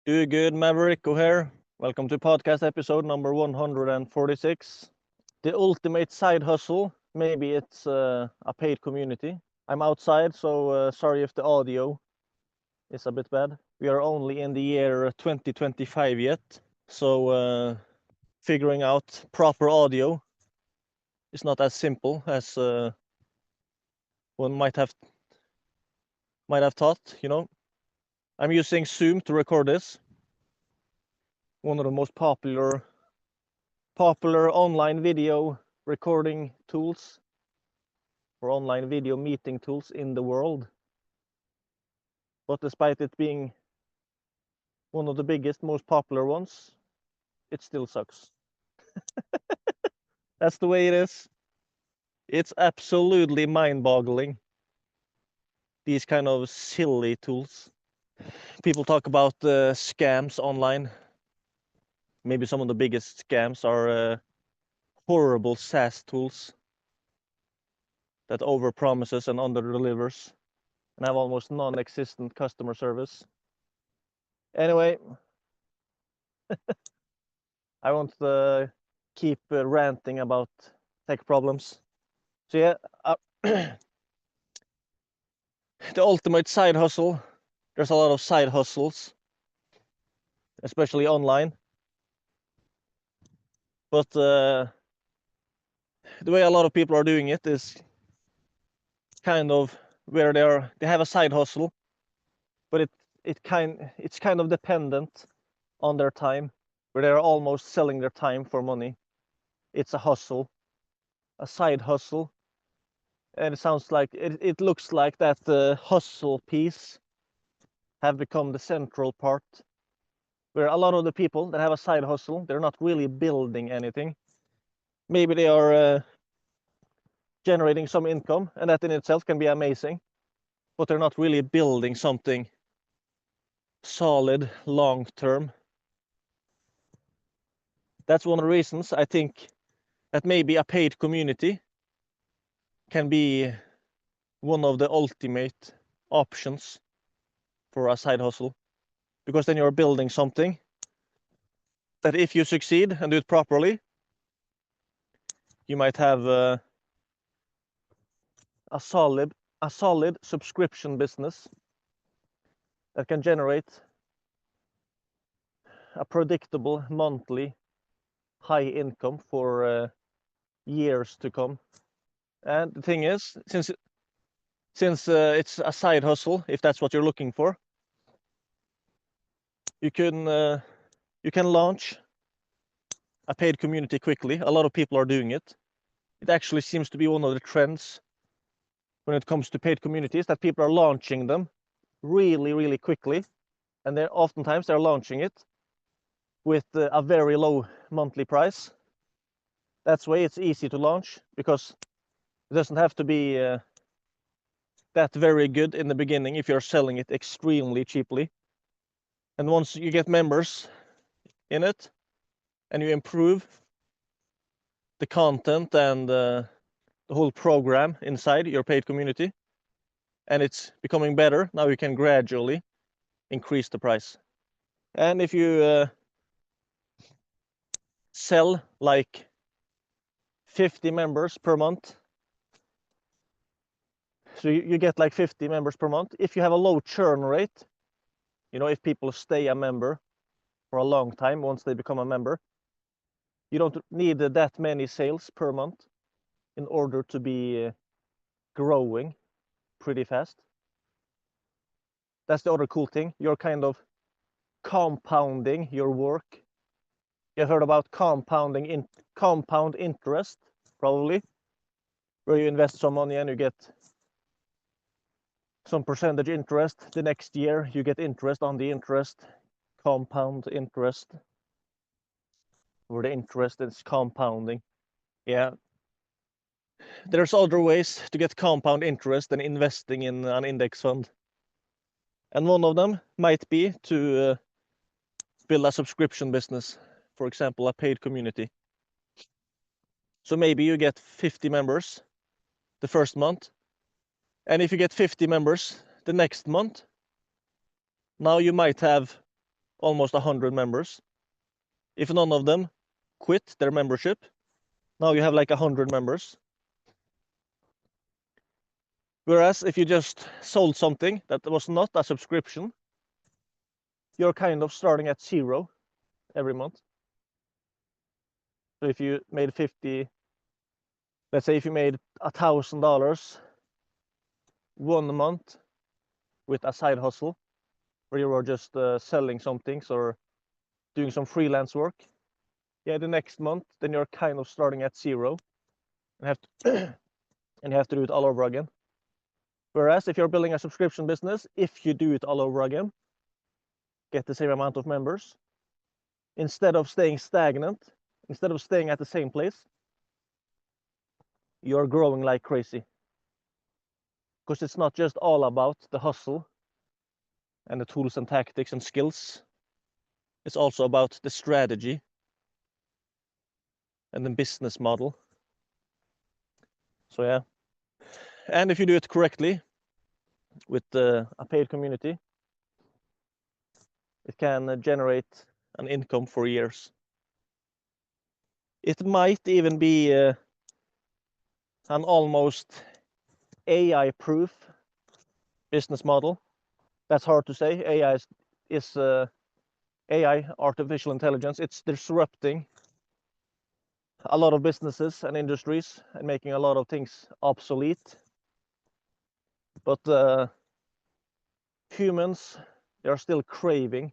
Do good, Maverick here. Welcome to podcast episode number 146. The ultimate side hustle. Maybe it's a paid community. I'm outside, so sorry if the audio is a bit bad. We are only in the year 2025 yet, so figuring out proper audio is not as simple as one might have thought. I'm using Zoom to record this. One of the most popular online video recording tools or online video meeting tools in the world. But despite it being one of the biggest, most popular ones, it still sucks. That's the way it is. It's absolutely mind-boggling, these kind of silly tools. People talk about scams online. Maybe some of the biggest scams are horrible SaaS tools that overpromises and underdelivers and have almost non-existent customer service. Anyway, I won't keep ranting about tech problems. So yeah, the ultimate side hustle. There's a lot of side hustles, especially online. But the way a lot of people are doing it is kind of where they have a side hustle, but it's kind of dependent on their time, where they're almost selling their time for money. It's a hustle, a side hustle, and it sounds like it looks like that the hustle piece have become the central part, where a lot of the people that have a side hustle, they're not really building anything. Maybe they are generating some income, and that in itself can be amazing, but they're not really building something solid long term. That's one of the reasons I think that maybe a paid community can be one of the ultimate options for a side hustle, because then you're building something that if you succeed and do it properly, you might have a solid subscription business that can generate a predictable monthly high income for years to come. And the thing is, since it's a side hustle, if that's what you're looking for, you can launch a paid community quickly. A lot of people are doing it. It actually seems to be one of the trends when it comes to paid communities, that people are launching them really, really quickly, and they're launching it with a very low monthly price. That's why it's easy to launch, because it doesn't have to be that very good in the beginning if you're selling it extremely cheaply. And once you get members in it and you improve the content and the whole program inside your paid community, and it's becoming better, now you can gradually increase the price. And if you sell like 50 members per month, so you get like 50 members per month. If you have a low churn rate, if people stay a member for a long time once they become a member, you don't need that many sales per month in order to be growing pretty fast. That's the other cool thing. You're kind of compounding your work. You've heard about compound interest, probably, where you invest some money and you get some percentage interest. The next year you get interest on the interest, compound interest, where the interest is compounding. Yeah, there's other ways to get compound interest than investing in an index fund, and one of them might be to build a subscription business, for example, a paid community. So maybe you get 50 members the first month, and if you get 50 members the next month, now you might have almost 100 members. If none of them quit their membership, now you have like 100 members. Whereas if you just sold something that was not a subscription, you're kind of starting at 0 every month. So if you made 50, let's say if you made $1,000 1 month with a side hustle, where you were just selling some things or doing some freelance work, yeah, the next month, then you're kind of starting at 0 and have to and you have to do it all over again. Whereas if you're building a subscription business, if you do it all over again, get the same amount of members, instead of staying stagnant, instead of staying at the same place, you're growing like crazy. Because it's not just all about the hustle and the tools and tactics and skills. It's also about the strategy and the business model. So yeah. And if you do it correctly with a paid community, it can generate an income for years. It might even be an almost AI-proof business model. That's hard to say. AI is AI, artificial intelligence. It's disrupting a lot of businesses and industries and making a lot of things obsolete. But humans, they are still craving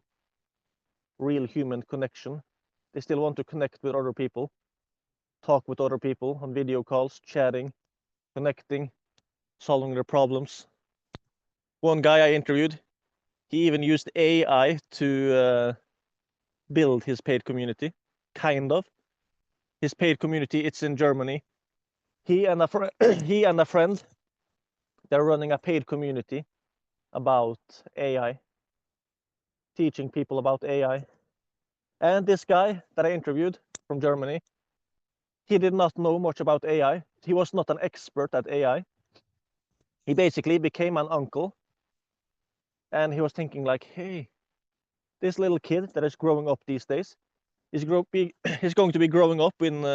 real human connection. They still want to connect with other people, talk with other people on video calls, chatting, connecting, solving their problems. One guy I interviewed, he even used AI to build his paid community, kind of. His paid community, it's in Germany. He and a friend, they're running a paid community about AI, teaching people about AI. And this guy that I interviewed from Germany, he did not know much about AI. He was not an expert at AI. He basically became an uncle, and he was thinking like, hey, this little kid that is growing up these days, he's going to be growing up in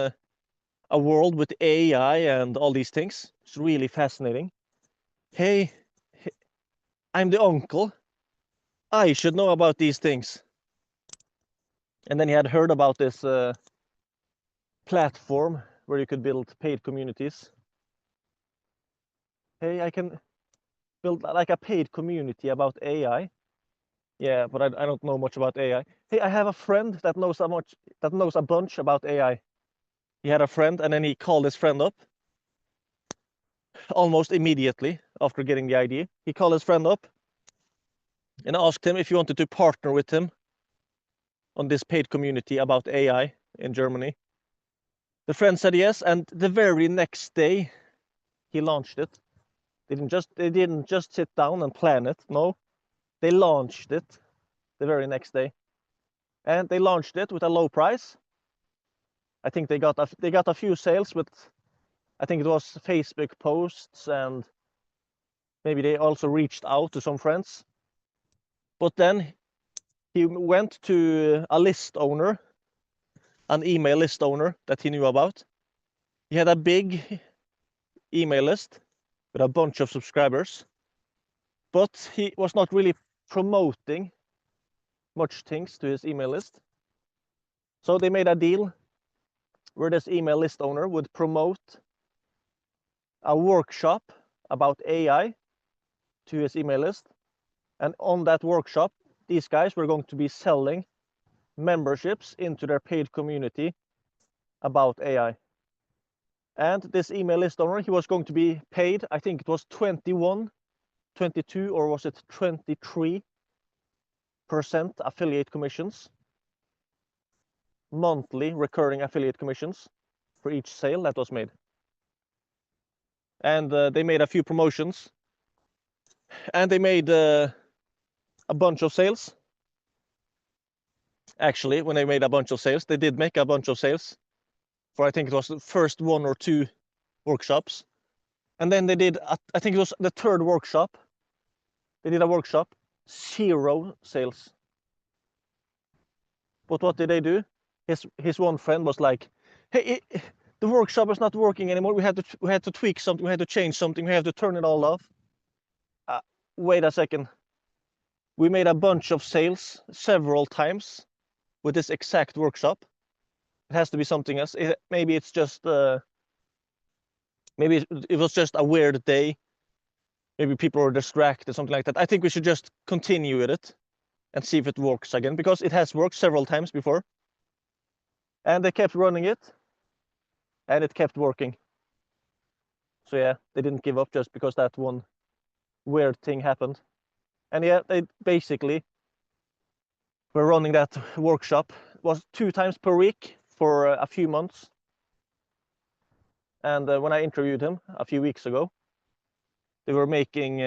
a world with AI and all these things. It's really fascinating. Hey, I'm the uncle. I should know about these things. And then he had heard about this platform where you could build paid communities. Hey, I can build like a paid community about AI. Yeah, but I don't know much about AI. Hey, I have a friend that knows a bunch about AI. He had a friend, and then he called his friend up almost immediately after getting the idea. He called his friend up and asked him if he wanted to partner with him on this paid community about AI in Germany. The friend said yes, and the very next day he launched it. They didn't just sit down and plan it. No, they launched it the very next day, and they launched it with a low price. I think they got a few sales with, I think it was Facebook posts, and maybe they also reached out to some friends. But then he went to a list owner, an email list owner that he knew about. He had a big email list with a bunch of subscribers, but he was not really promoting much things to his email list. So they made a deal where this email list owner would promote a workshop about AI to his email list. And on that workshop, these guys were going to be selling memberships into their paid community about AI. And this email list owner, he was going to be paid, I think it was 21, 22, or was it 23% affiliate commissions, monthly recurring affiliate commissions for each sale that was made. And they made a few promotions, and they made a bunch of sales. Actually, when they made a bunch of sales, they did make a bunch of sales for, I think it was the first 1 or 2 workshops. And then they did, I think it was the 3rd workshop. They did a workshop, 0 sales. But what did they do? His one friend was like, "Hey, the workshop is not working anymore. We had to tweak something. We had to change something. We have to turn it all off." Wait a second. We made a bunch of sales several times with this exact workshop. It has to be something else. Maybe it's just maybe it was just a weird day. Maybe people were distracted, something like that. I think we should just continue with it and see if it works again, because it has worked several times before. And they kept running it, and it kept working. So yeah, they didn't give up just because that one weird thing happened. And yeah, they basically were running that workshop. It was 2 times per week for a few months. And when I interviewed him a few weeks ago, they were making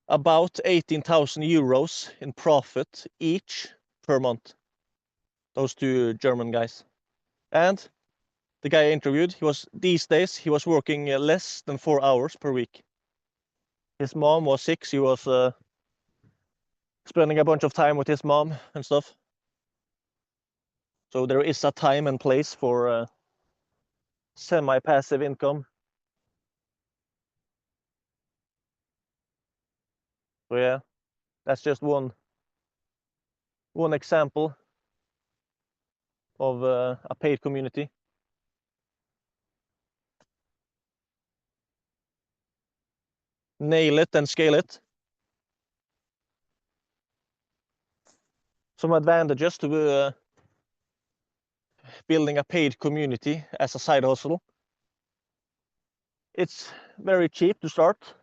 about 18,000 euros in profit each per month. Those 2 German guys. And the guy I interviewed, these days he was working less than 4 hours per week. His mom was sick. He was spending a bunch of time with his mom and stuff. So there is a time and place for semi-passive income. So yeah, that's just one example of a paid community. Nail it and scale it. Some advantages to building a paid community as a side hustle. It's very cheap to start.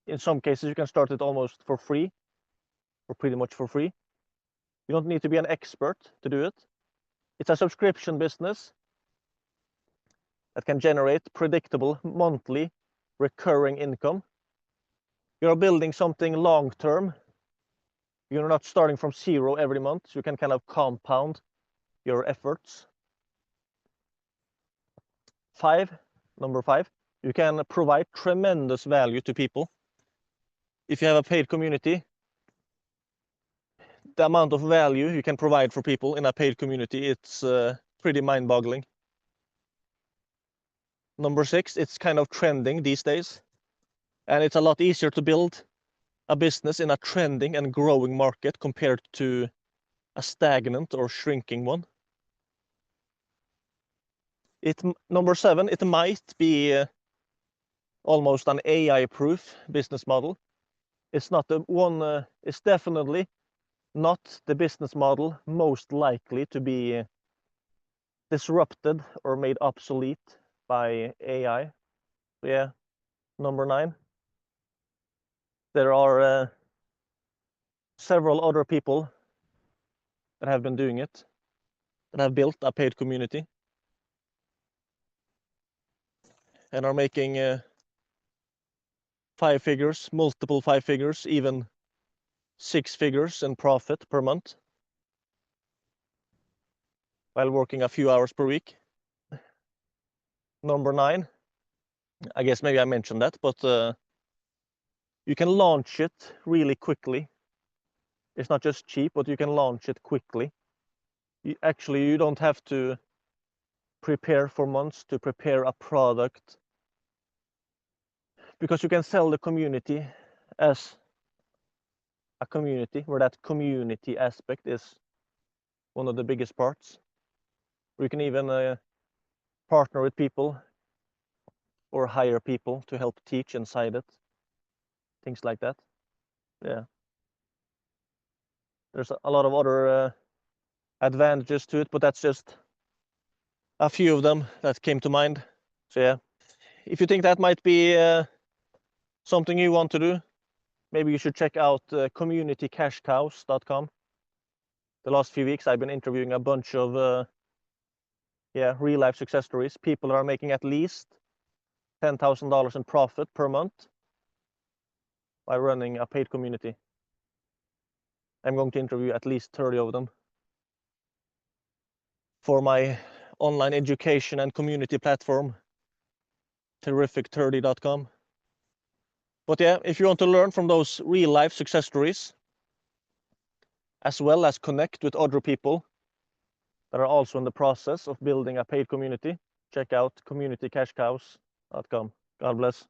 In some cases, you can start it almost for free, or pretty much for free. You don't need to be an expert to do it. It's a subscription business that can generate predictable monthly recurring income. You're building something long term. You're not starting from zero every month. You can kind of compound your efforts. Number 5, you can provide tremendous value to people. If you have a paid community, the amount of value you can provide for people in a paid community, it's pretty mind-boggling. Number 6, it's kind of trending these days, and it's a lot easier to build a business in a trending and growing market compared to a stagnant or shrinking one. Number 7, it might be almost an AI-proof business model. It's not the one. It's definitely not the business model most likely to be disrupted or made obsolete by AI. So yeah, number 9. There are several other people that have been doing it, that have built a paid community and are making 5 figures, multiple 5 figures, even 6 figures in profit per month while working a few hours per week. Number 9, I guess maybe I mentioned that, but you can launch it really quickly. It's not just cheap, but you can launch it quickly. You don't have to prepare for months to prepare a product, because you can sell the community as a community, where that community aspect is one of the biggest parts. You can even partner with people or hire people to help teach inside it, things like that. Yeah, there's a lot of other advantages to it, but that's just a few of them that came to mind. So yeah, if you think that might be something you want to do, maybe you should check out communitycashcows.com. The last few weeks I've been interviewing a bunch of real life success stories, people that are making at least $10,000 in profit per month by running a paid community. I'm going to interview at least 30 of them for my online education and community platform, terrific30.com. But yeah, if you want to learn from those real life success stories, as well as connect with other people that are also in the process of building a paid community, check out communitycashcows.com. God bless.